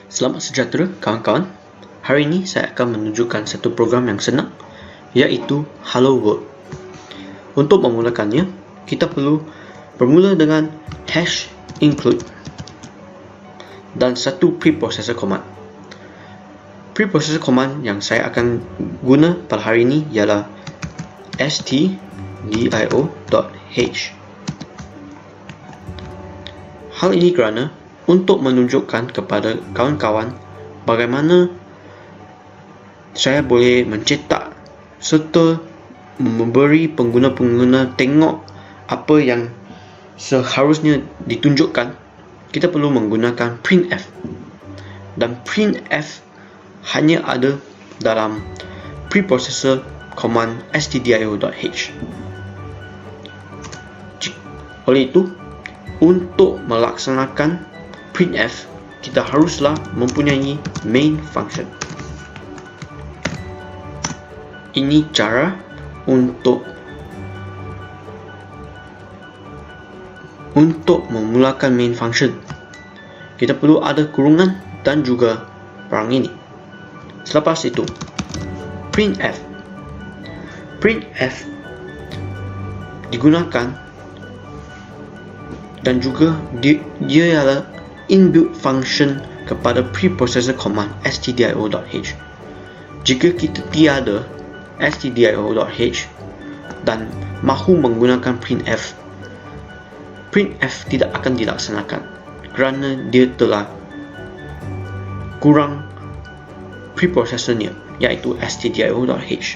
Selamat sejahtera kawan-kawan. Hari ini saya akan menunjukkan satu program yang senang, iaitu Hello World. Untuk memulakannya, kita perlu bermula dengan #include dan satu preprocessor command. Preprocessor command yang saya akan guna pada hari ini ialah stdio.h. Hal ini kerana untuk menunjukkan kepada kawan-kawan bagaimana saya boleh mencetak serta memberi pengguna-pengguna tengok apa yang seharusnya ditunjukkan, kita perlu menggunakan printf. Dan printf hanya ada dalam preprocessor command stdio.h. Oleh itu, untuk melaksanakan printf, kita haruslah mempunyai main function. Ini cara untuk memulakan main function. Kita perlu ada kurungan dan juga perang ini. Selepas itu, printf digunakan dan juga dia ialah inbuilt function kepada preprocessor command stdio.h. Jika kita tiada stdio.h dan mahu menggunakan printf tidak akan dilaksanakan kerana dia telah kurang preprocessornya, iaitu stdio.h.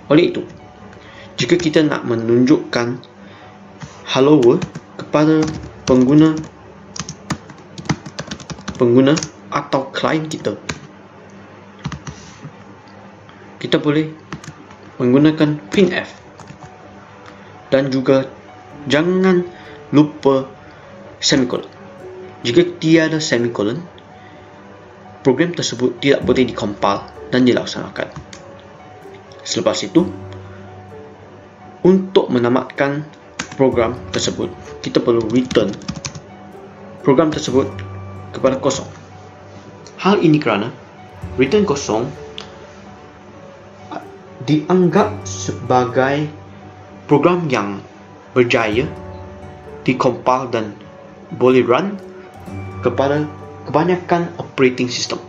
Oleh itu, jika kita nak menunjukkan hello world kepada pengguna atau klien kita boleh menggunakan printf. Dan juga jangan lupa semicolon. Jika tiada semicolon, program tersebut tidak boleh dikompil dan dilaksanakan. Selepas itu, untuk menamatkan program tersebut, kita perlu return program tersebut kepada kosong. Hal ini kerana return kosong dianggap sebagai program yang berjaya dikompil dan boleh run kepada kebanyakan operating system.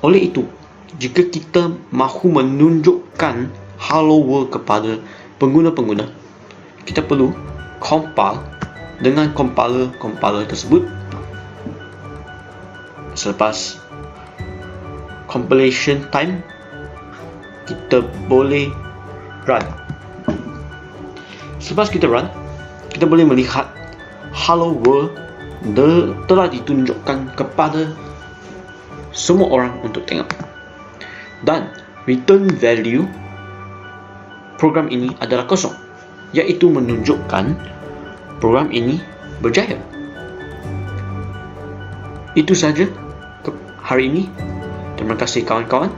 Oleh itu, jika kita mahu menunjukkan hello world kepada pengguna-pengguna, kita perlu compile dengan compiler tersebut. Selepas compilation time, kita boleh run. Selepas kita run, kita boleh melihat hello world telah ditunjukkan kepada semua orang untuk tengok. Dan return value program ini adalah kosong, iaitu menunjukkan program ini berjaya. Itu saja hari ini. Terima kasih kawan-kawan.